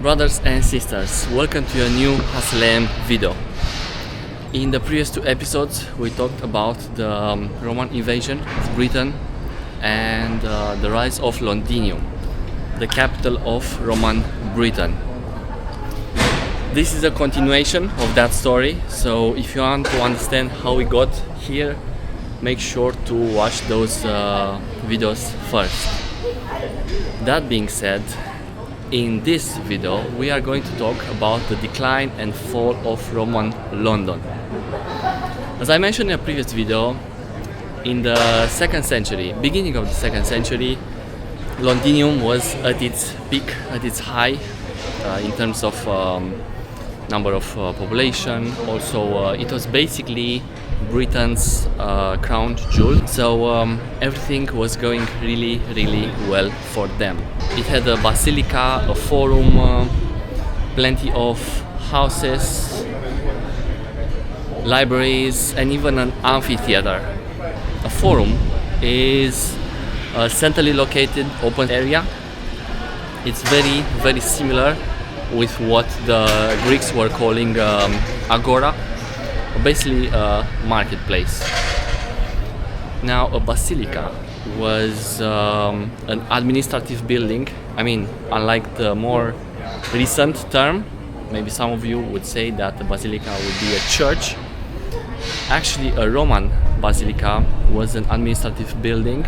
Brothers and sisters, welcome to a new Haslem video. In the previous two episodes we talked about the Roman invasion of Britain and the rise of Londinium, the capital of Roman Britain. This is a continuation of that story, so if you want to understand how we got here, make sure to watch those videos first. That being said, in this video we are going to talk about the decline and fall of Roman London. As I mentioned in a previous video, in the 2nd century, beginning of the 2nd century, Londinium was at its peak, at its high in terms of number of population. Also, it was basically Britain's crown jewel, so everything was going really well for them. It had a basilica, a forum, plenty of houses, libraries, and even an amphitheatre. A forum is a centrally located open area. It's very similar with what the Greeks were calling agora, basically a marketplace. Now, a basilica was an administrative building. I mean, unlike the more recent term, maybe some of you would say that the basilica would be a church. Actually, a Roman basilica was an administrative building,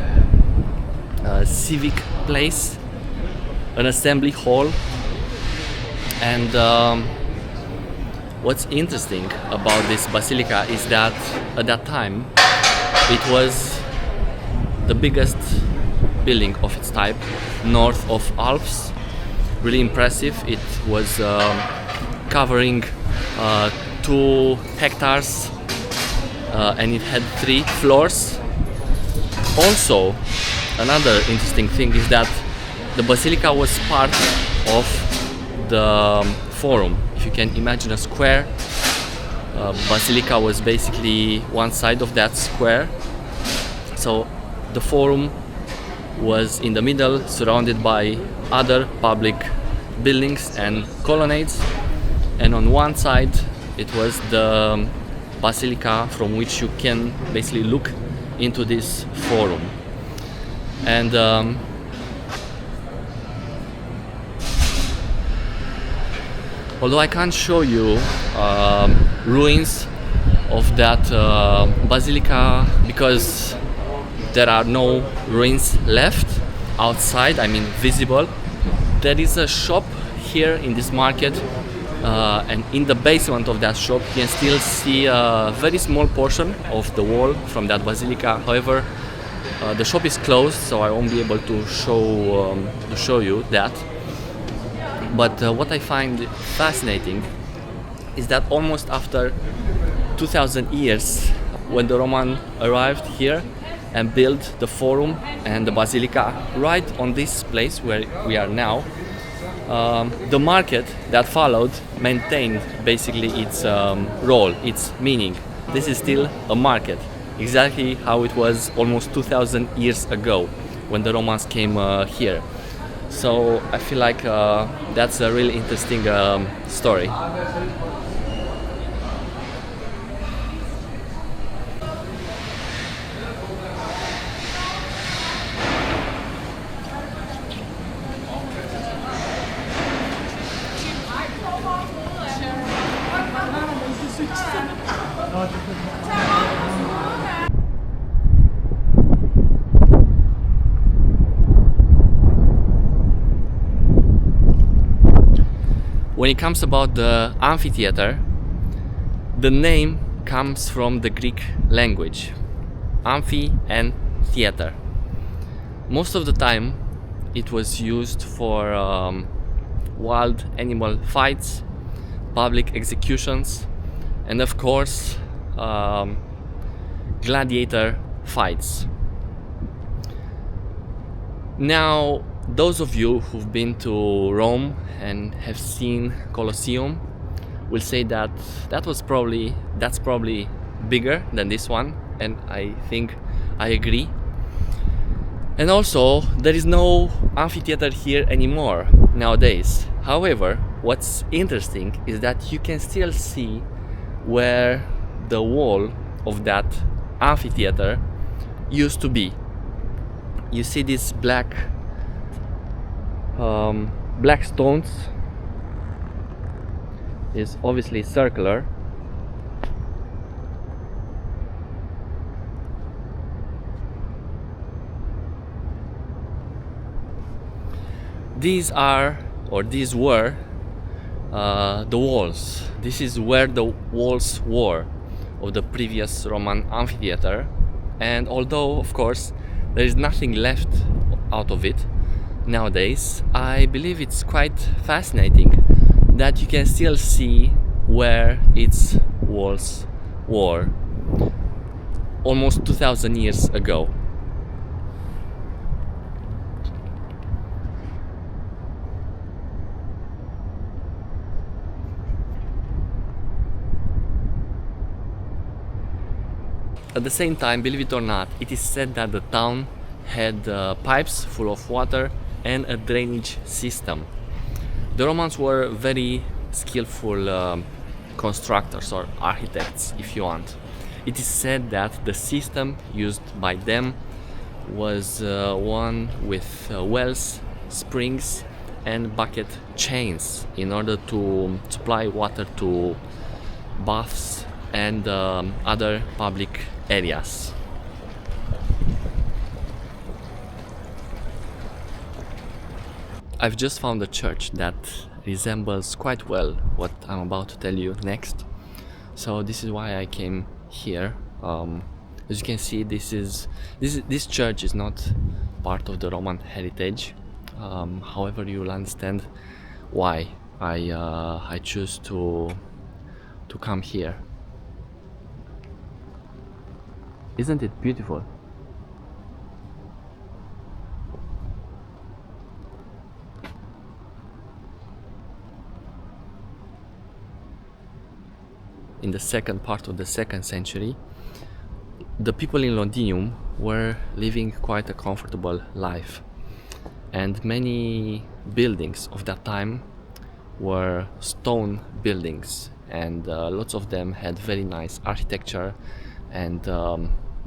a civic place, an assembly hall. And what's interesting about this basilica is that at that time it was the biggest building of its type north of Alps. Really impressive. It was covering 2 hectares and it had 3 floors. Also, another interesting thing is that the basilica was part of the forum. If you can imagine a square, basilica was basically one side of that square. So the forum was in the middle, surrounded by other public buildings and colonnades, and on one side it was the basilica from which you can basically look into this forum. And although I can't show you ruins of that basilica because there are no ruins left outside, I mean visible, there is a shop here in this market, and in the basement of that shop you can still see a very small portion of the wall from that basilica. However, the shop is closed, so I won't be able to show you that. But what I find fascinating is that almost after 2000 years, when the Roman arrived here and built the forum and the basilica right on this place where we are now, the market that followed maintained basically its role, its meaning. This is still a market, exactly how it was almost 2000 years ago when the Romans came here. So I feel like that's a really interesting story. When it comes about the amphitheater, the name comes from the Greek language, amphi and theater. Most of the time it was used for wild animal fights, public executions, and of course gladiator fights. Now, those of you who've been to Rome and have seen Colosseum will say that that's probably bigger than this one, and I think I agree. And also, there is no amphitheater here anymore nowadays. However, what's interesting is that you can still see where the wall of that amphitheater used to be. You see these black stones. Is obviously circular. These were the walls. This is where the walls were of the previous Roman amphitheater, and although of course there is nothing left out of it nowadays, I believe it's quite fascinating that you can still see where its walls were almost 2000 years ago. At the same time, believe it or not, it is said that the town had pipes full of water and a drainage system. The Romans were very skillful constructors or architects, if you want. It is said that the system used by them was one with wells, springs and bucket chains in order to supply water to baths and other public areas. I've just found a church that resembles quite well what I'm about to tell you next. So this is why I came here. As you can see, this church is not part of the Roman heritage. However, you will understand why I choose to come here. Isn't it beautiful? In the second part of the 2nd century, the people in Londinium were living quite a comfortable life, and many buildings of that time were stone buildings, and lots of them had very nice architecture and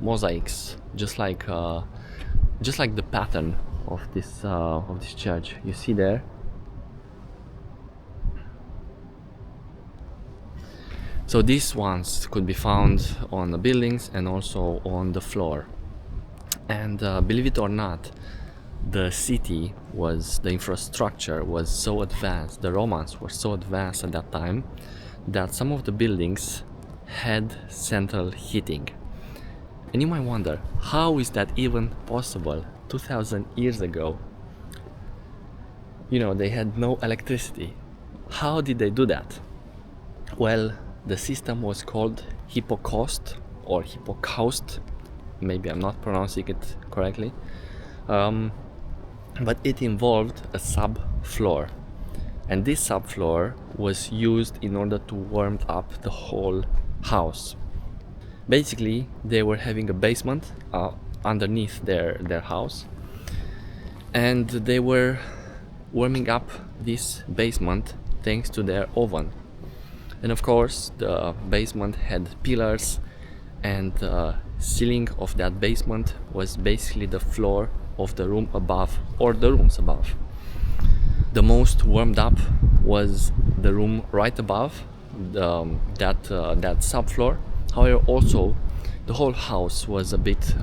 mosaics, just like the pattern of this church you see there. So these ones could be found on the buildings and also on the floor. And believe it or not, the infrastructure was so advanced, the Romans were so advanced at that time, that some of the buildings had central heating. And you might wonder, how is that even possible 2000 years ago? You know, they had no electricity. How did they do that? Well, the system was called hippocaust or hippocaust. Maybe I'm not pronouncing it correctly. But it involved a subfloor. And this subfloor was used in order to warm up the whole house. Basically, they were having a basement underneath their house, and they were warming up this basement thanks to their oven. And of course, the basement had pillars, and the ceiling of that basement was basically the floor of the room above, or the rooms above. The most warmed up was the room right above that subfloor. However, also the whole house was a bit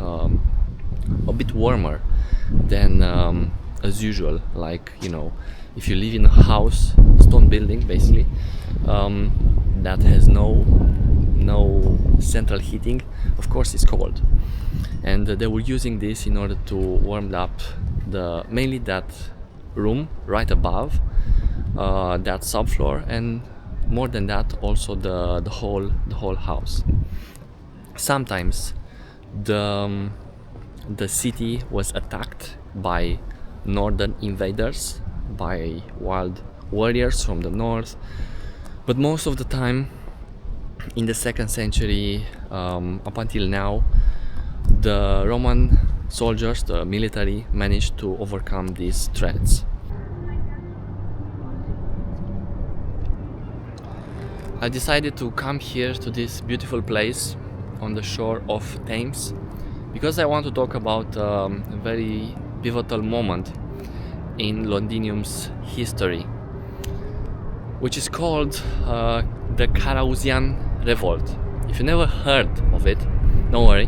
warmer than as usual. Like, you know, if you live in a house, stone building basically, that has no central heating, of course it's cold. And they were using this in order to warm up mainly that room right above, that subfloor, and more than that, also the whole house. Sometimes the city was attacked by northern invaders, by wild warriors from the north, but most of the time in the 2nd century up until now, the Roman soldiers, the military, managed to overcome these threats. I decided to come here to this beautiful place on the shore of Thames because I want to talk about a very pivotal moment in Londinium's history, which is called the Carausian revolt. If you never heard of it, don't worry.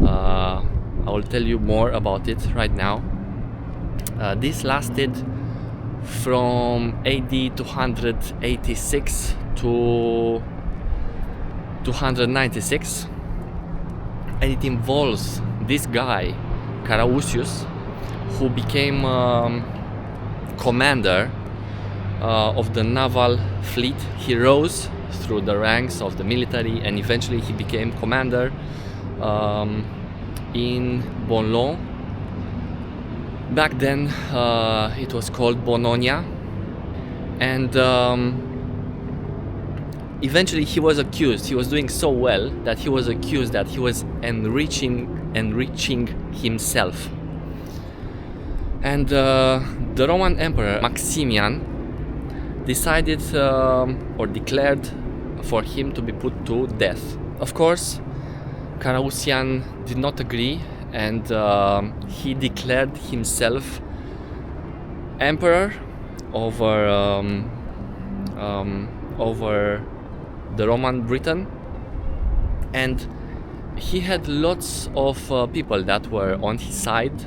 I will tell you more about it right now. This lasted from AD 286 to 296, and it involves this guy Carausius, who became commander of the naval fleet. He rose through the ranks of the military and eventually he became commander in Boulogne. Back then it was called Bononia, and eventually he was accused. He was doing so well that he was accused that he was enriching himself. And the Roman Emperor Maximian decided or declared for him to be put to death. Of course, Carausian did not agree, and he declared himself emperor over the Roman Britain, and he had lots of people that were on his side.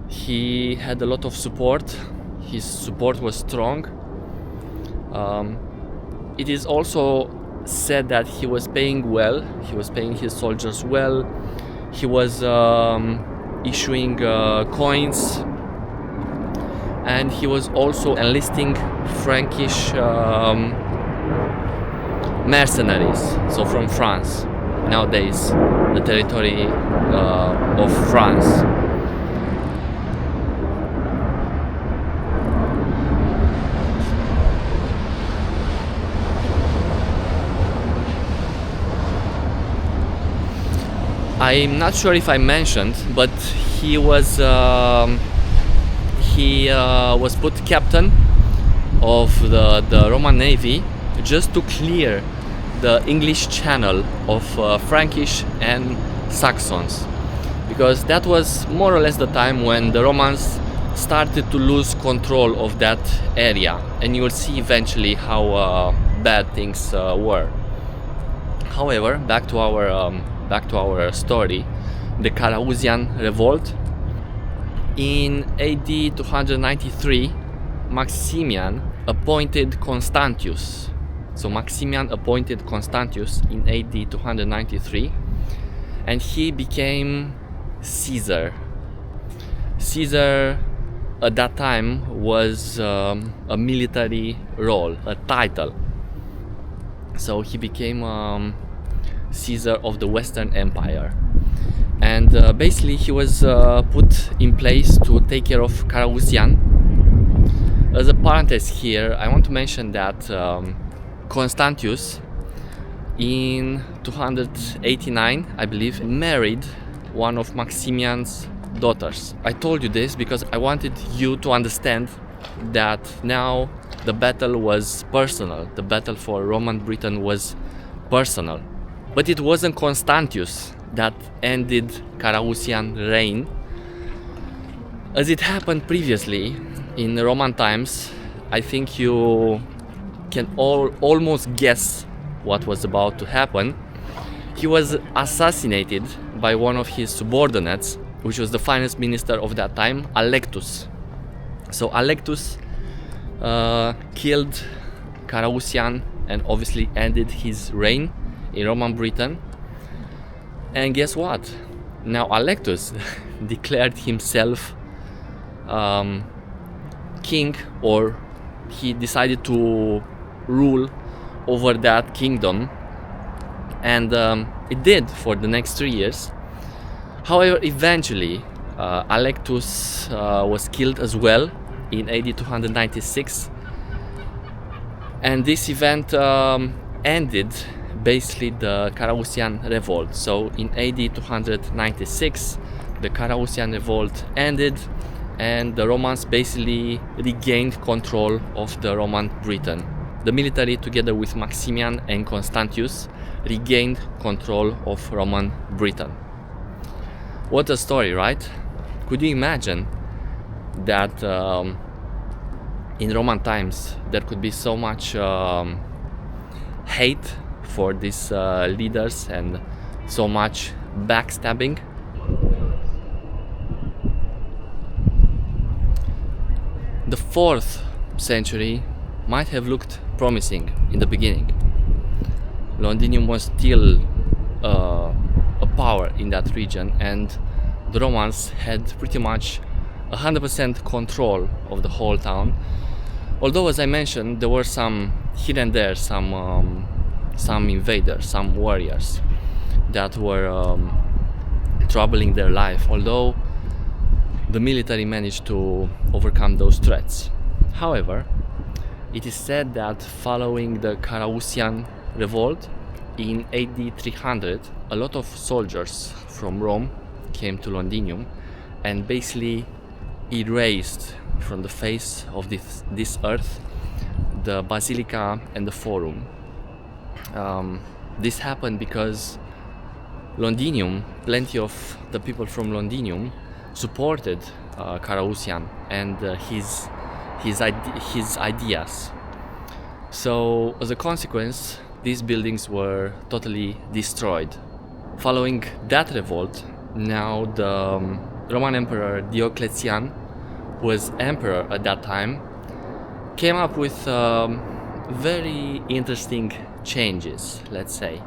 He had a lot of support. His support was strong. It is also said that he was paying well. He was paying his soldiers well. He was issuing coins, and he was also enlisting Frankish mercenaries, so from France, nowadays the territory of France. I'm not sure if I mentioned, but he was put captain of the Roman Navy just to clear the English Channel of Frankish and Saxons, because that was more or less the time when the Romans started to lose control of that area, and you will see eventually how bad things were. However, back to our story, the Carausian revolt. In AD 293, Maximian appointed Constantius. So Maximian appointed Constantius in AD 293, and he became Caesar. Caesar at that time was a military role, a title. So he became Caesar of the Western Empire, and basically he was put in place to take care of Carausian. As a parenthesis here, I want to mention that Constantius in 289, I believe, married one of Maximian's daughters. I told you this because I wanted you to understand that now the battle was personal. The battle for Roman Britain was personal. But it wasn't Constantius that ended Carausian reign. As it happened previously in Roman times, I think you can almost guess what was about to happen. He was assassinated by one of his subordinates, which was the finance minister of that time, Alectus. So Alectus killed Carausian and obviously ended his reign in Roman Britain. And guess what? Now Alectus declared himself king, or he decided to rule over that kingdom, and it did for the next 3 years. However, eventually Alectus was killed as well in AD 296, and this event ended basically the Carausian revolt. So in AD 296 the Carausian revolt ended, and the Romans basically regained control of the Roman Britain. the military, together with Maximian and Constantius, regained control of Roman Britain. What a story, right? Could you imagine that in Roman times there could be so much hate for these leaders and so much backstabbing? The 4th century might have looked promising in the beginning. Londinium was still a power in that region, and the Romans had pretty much 100% control of the whole town. Although, as I mentioned, there were some here and there, some invaders, some warriors that were troubling their life, although the military managed to overcome those threats. However, it is said that following the Carausian revolt in AD 300, a lot of soldiers from Rome came to Londinium and basically erased from the face of this earth the Basilica and the Forum. This happened because Londinium, plenty of the people from Londinium supported Carausian and his ideas. So as a consequence, these buildings were totally destroyed. Following that revolt, now the Roman Emperor Diocletian, who was emperor at that time, came up with very interesting changes, let's say.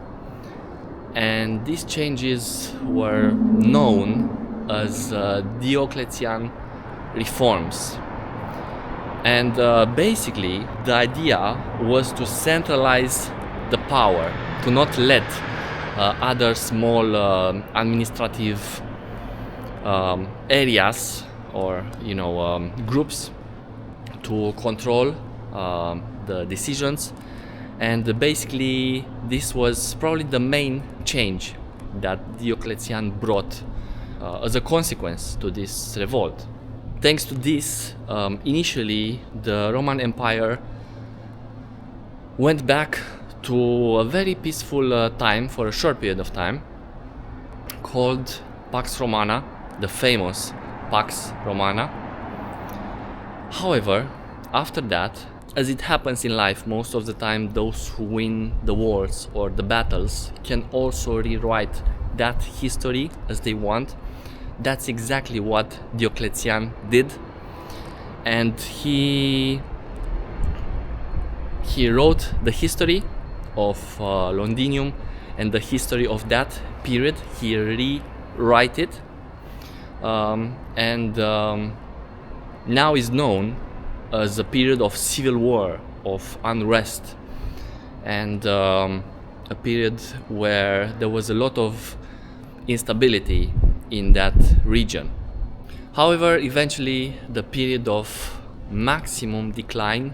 And these changes were known as Diocletian Reforms. And basically the idea was to centralize the power, to not let other small administrative areas or groups to control the decisions. And basically this was probably the main change that Diocletian brought as a consequence to this revolt. Thanks to this, initially the Roman Empire went back to a very peaceful time for a short period of time, called Pax Romana, the famous Pax Romana. However, after that, as it happens in life most of the time, those who win the wars or the battles can also rewrite that history as they want. That's exactly what Diocletian did, and he wrote the history of Londinium and the history of that period. He rewrote it, and now is known as a period of civil war, of unrest, and a period where there was a lot of instability in that region. However, eventually the period of maximum decline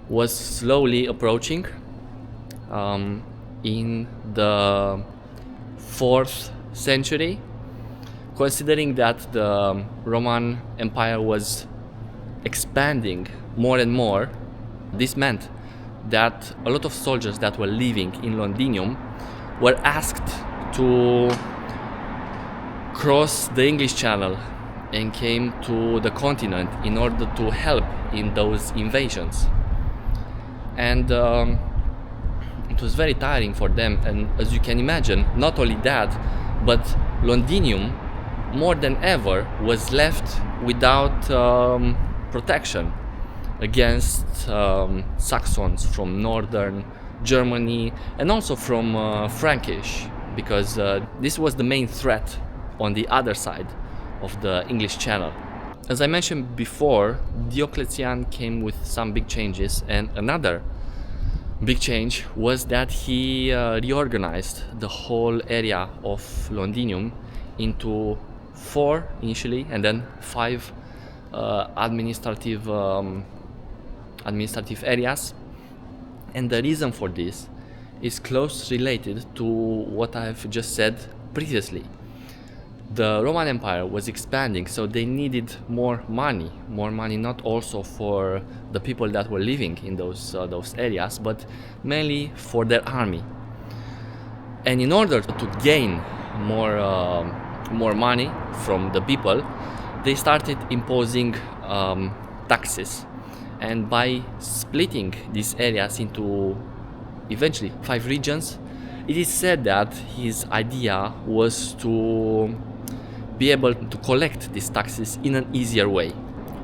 was slowly approaching in the 4th century. Considering that the Roman Empire was expanding more and more, this meant that a lot of soldiers that were living in Londinium were asked to cross the English Channel and came to the continent in order to help in those invasions. And it was very tiring for them, and as you can imagine, not only that, but Londinium more than ever was left without protection against Saxons from northern Germany and also from Frankish, because this was the main threat on the other side of the English Channel. As I mentioned before, Diocletian came with some big changes, and another big change was that he reorganized the whole area of Londinium into 4 initially and then 5 administrative areas. And the reason for this is close related to what I've just said previously. The Roman Empire was expanding, so they needed more money not also for the people that were living in those areas, but mainly for their army. And in order to gain more money from the people, they started imposing taxes. And by splitting these areas into eventually 5 regions, it is said that his idea was to be able to collect these taxes in an easier way.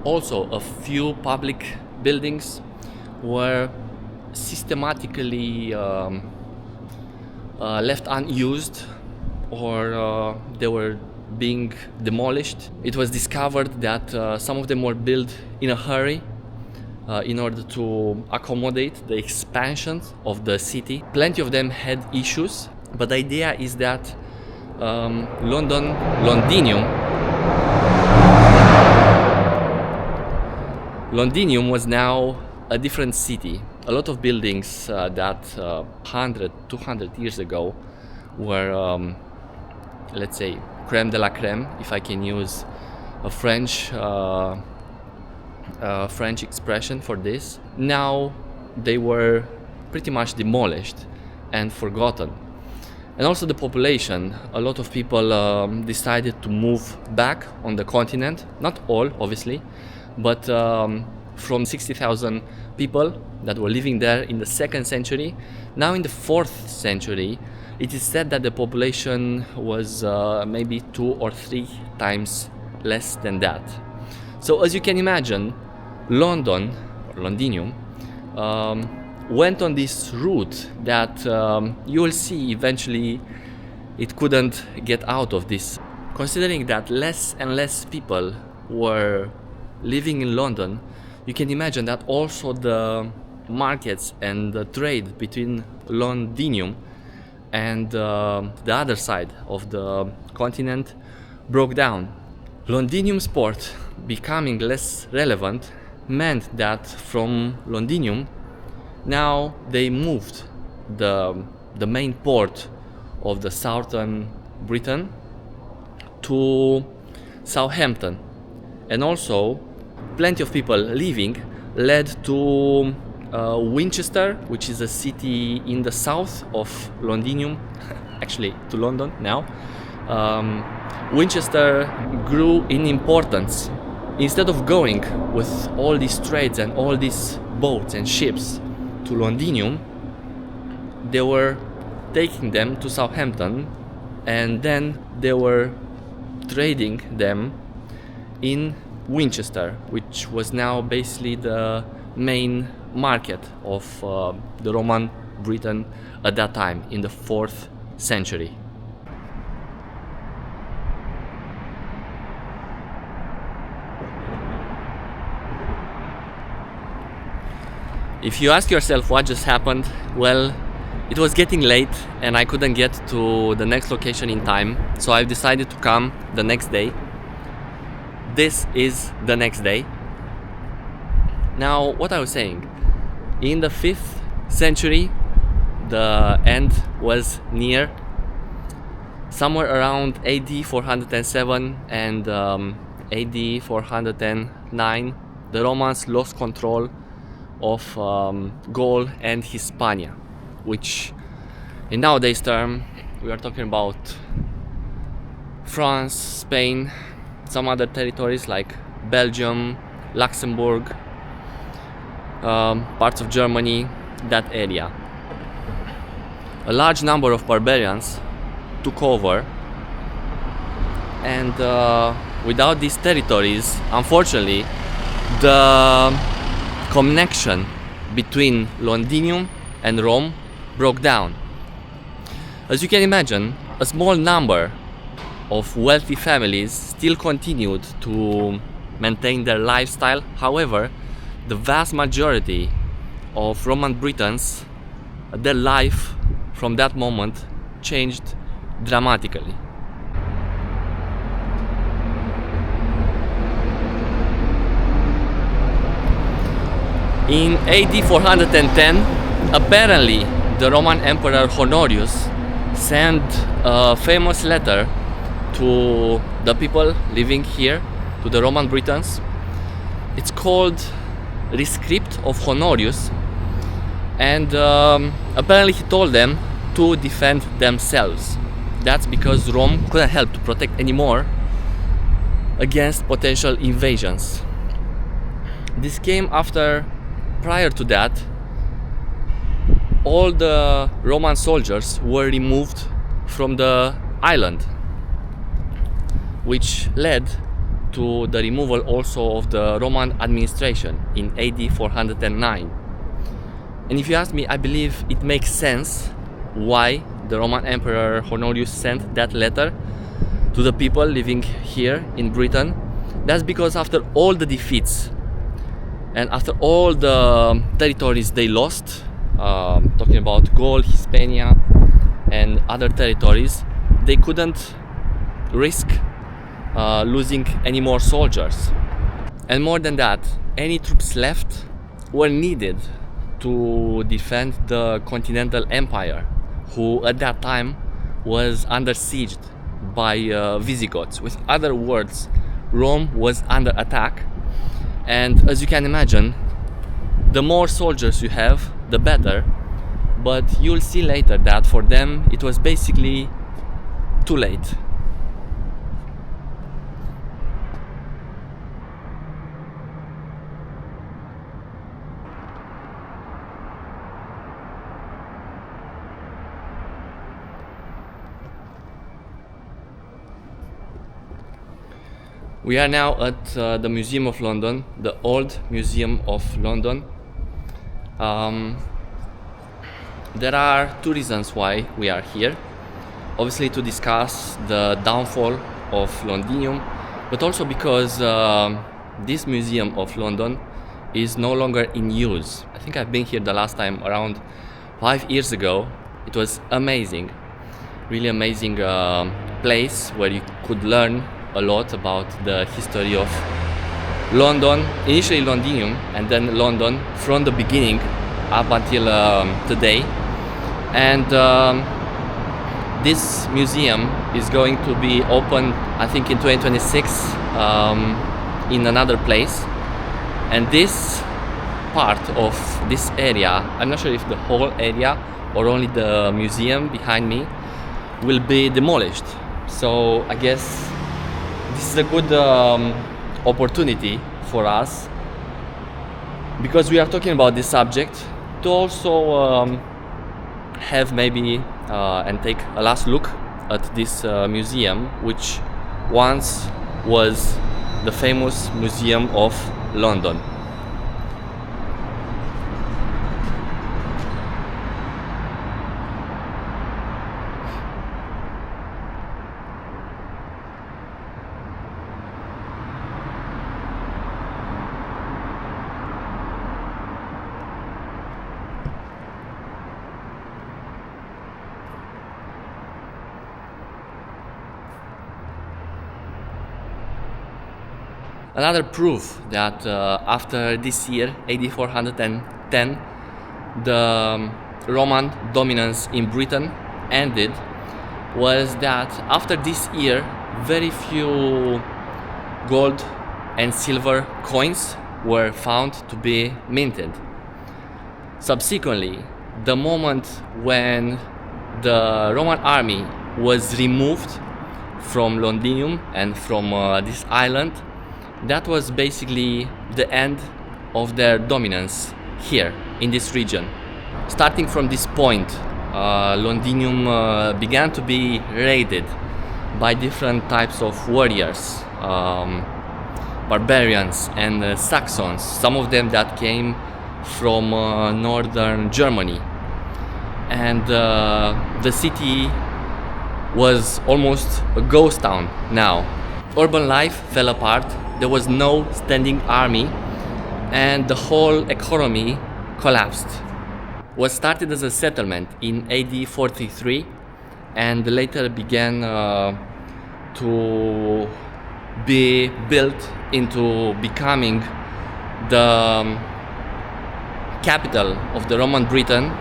Also, a few public buildings were systematically left unused, or they were being demolished. It was discovered that some of them were built in a hurry in order to accommodate the expansion of the city. Plenty of them had issues, but the idea is that Londinium was now a different city. A lot of buildings that 100, 200 years ago were, let's say, crème de la crème, if I can use a French expression for this. Now they were pretty much demolished and forgotten. And also the population, a lot of people decided to move back on the continent. Not all, obviously, but from 60,000 people that were living there in the 2nd century, now in the 4th century, it is said that the population was maybe 2 or 3 times less than that. So as you can imagine, Londinium, went on this route that you will see eventually it couldn't get out of this. Considering that less and less people were living in London, you can imagine that also the markets and the trade between Londinium and the other side of the continent broke down. Londinium's port becoming less relevant meant that from Londinium now they moved the main port of the southern Britain to Southampton, and also plenty of people leaving led to Winchester, which is a city in the south of Londinium, actually to London now. Winchester grew in importance. Instead of going with all these trades and all these boats and ships to Londinium, they were taking them to Southampton, and then they were trading them in Winchester, which was now basically the main market of the Roman Britain at that time in the 4th century. If you ask yourself what just happened, well, it was getting late and I couldn't get to the next location in time, so I've decided to come the next day. This is the next day. Now, what I was saying, in the 5th century, the end was near. Somewhere around AD 407 and AD 409, the Romans lost control of Gaul and Hispania, which in nowadays term we are talking about France, Spain, some other territories like Belgium, Luxembourg, parts of Germany, that area. A large number of barbarians took over, and without these territories, unfortunately, the connection between Londinium and Rome broke down. As you can imagine, a small number of wealthy families still continued to maintain their lifestyle. However, the vast majority of Roman Britons, their life from that moment changed dramatically. In AD 410, apparently the Roman Emperor Honorius sent a famous letter to the people living here, to the Roman Britons. It's called Rescript of Honorius, and apparently he told them to defend themselves. That's because Rome couldn't help to protect anymore against potential invasions. This came after, prior to that, all the Roman soldiers were removed from the island, which led to the removal also of the Roman administration in AD 409. And if you ask me, I believe it makes sense why the Roman Emperor Honorius sent that letter to the people living here in Britain. That's because after all the defeats and after all the territories they lost, talking about Gaul, Hispania and other territories, they couldn't risk losing any more soldiers. And more than that, any troops left were needed to defend the continental empire, who at that time was under siege by Visigoths. With other words, Rome was under attack, and as you can imagine, the more soldiers you have, the better. But you'll see later that for them it was basically too late. We are now at the Museum of London, the Old Museum of London. There are two reasons why we are here. Obviously to discuss the downfall of Londinium, but also because this Museum of London is no longer in use. I think I've been here the last time around 5 years ago. It was amazing, really amazing place where you could learn a lot about the history of London, initially Londinium and then London from the beginning up until today. And this museum is going to be open, I think, in 2026 in another place. And this part of this area, I'm not sure if the whole area or only the museum behind me, will be demolished. So I guess this is a good opportunity for us, because we are talking about this subject, to also have maybe and take a last look at this museum, which once was the famous Museum of London. Another proof that after this year, AD 410, the Roman dominance in Britain ended, was that after this year, very few gold and silver coins were found to be minted. Subsequently, the moment when the Roman army was removed from Londinium and from this island, that was basically the end of their dominance here in this region. Starting from this point, Londinium began to be raided by different types of warriors, barbarians and Saxons, some of them that came from northern Germany. And the city was almost a ghost town now. Urban life fell apart. There was no standing army, and the whole economy collapsed. What started as a settlement in AD 43 and later began to be built into becoming the capital of the Roman Britain,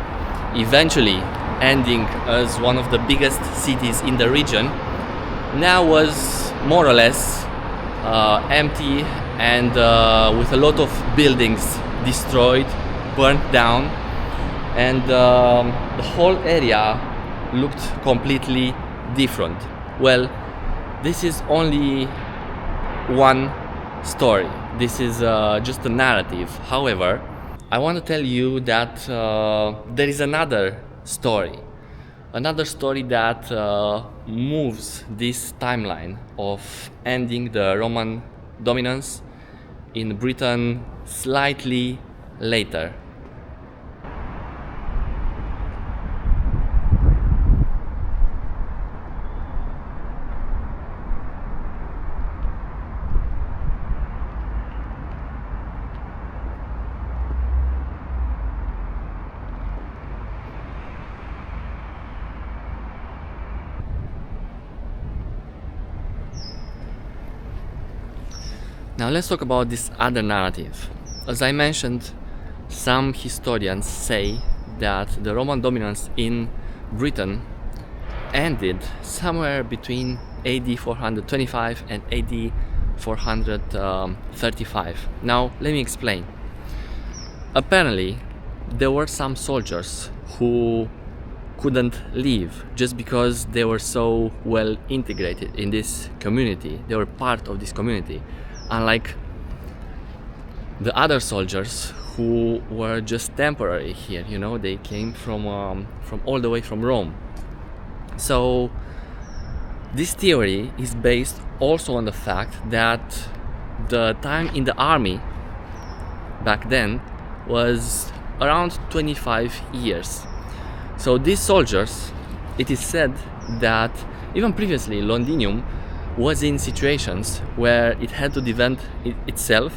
eventually ending as one of the biggest cities in the region, now was more or less empty and with a lot of buildings destroyed, burnt down, and the whole area looked completely different. Well, this is only one story. This is just a narrative. However, I want to tell you that there is another story that moves this timeline of ending the Roman dominance in Britain slightly later. Now let's talk about this other narrative. As I mentioned, some historians say that the Roman dominance in Britain ended somewhere between AD 425 and AD 435. Now let me explain. Apparently, there were some soldiers who couldn't leave just because they were so well integrated in this community. They were part of this community. Unlike the other soldiers who were just temporary here, you know, they came from all the way from Rome. So this theory is based also on the fact that the time in the army back then was around 25 years. So these soldiers, it is said that even previously Londinium was in situations where it had to defend itself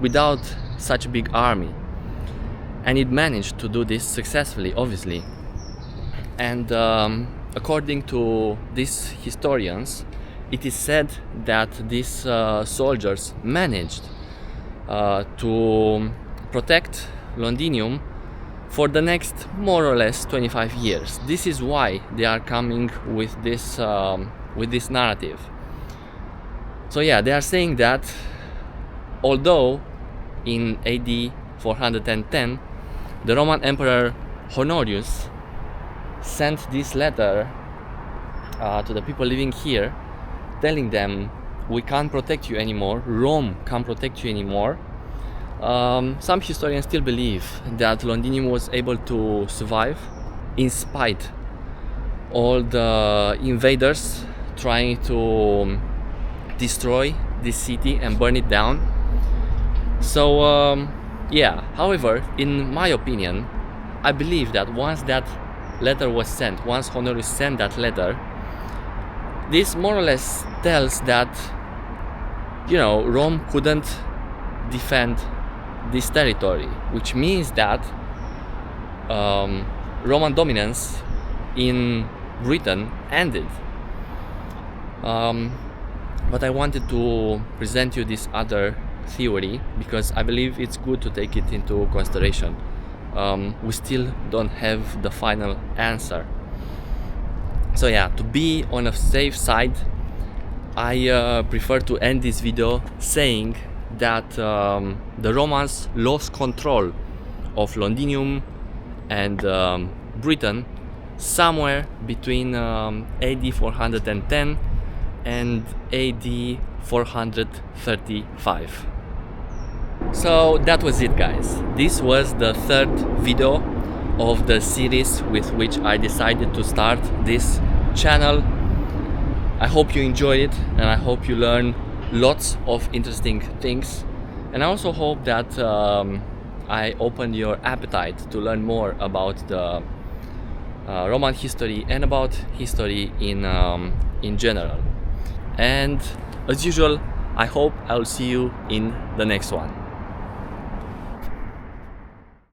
without such a big army, and it managed to do this successfully, obviously. And according to these historians, it is said that these soldiers managed to protect Londinium for the next more or less 25 years. This is why they are coming with this narrative. So yeah, they are saying that although in AD 410 the Roman Emperor Honorius sent this letter to the people living here, telling them, we can't protect you anymore, Rome can't protect you anymore, some historians still believe that Londinium was able to survive in spite all the invaders trying to destroy this city and burn it down. So yeah, however, in my opinion, I believe that once that letter was sent, once Honorius sent that letter, this more or less tells that, you know, Rome couldn't defend this territory, which means that Roman dominance in Britain ended. But I wanted to present you this other theory because I believe it's good to take it into consideration. We still don't have the final answer. So yeah, to be on a safe side, I prefer to end this video saying that the Romans lost control of Londinium and Britain somewhere between AD 410 and AD 435. So that was it, guys. This was the third video of the series with which I decided to start this channel. I hope you enjoyed it and I hope you learn lots of interesting things, and I also hope that I opened your appetite to learn more about the Roman history and about history in general. And as usual, I hope I'll see you in the next one.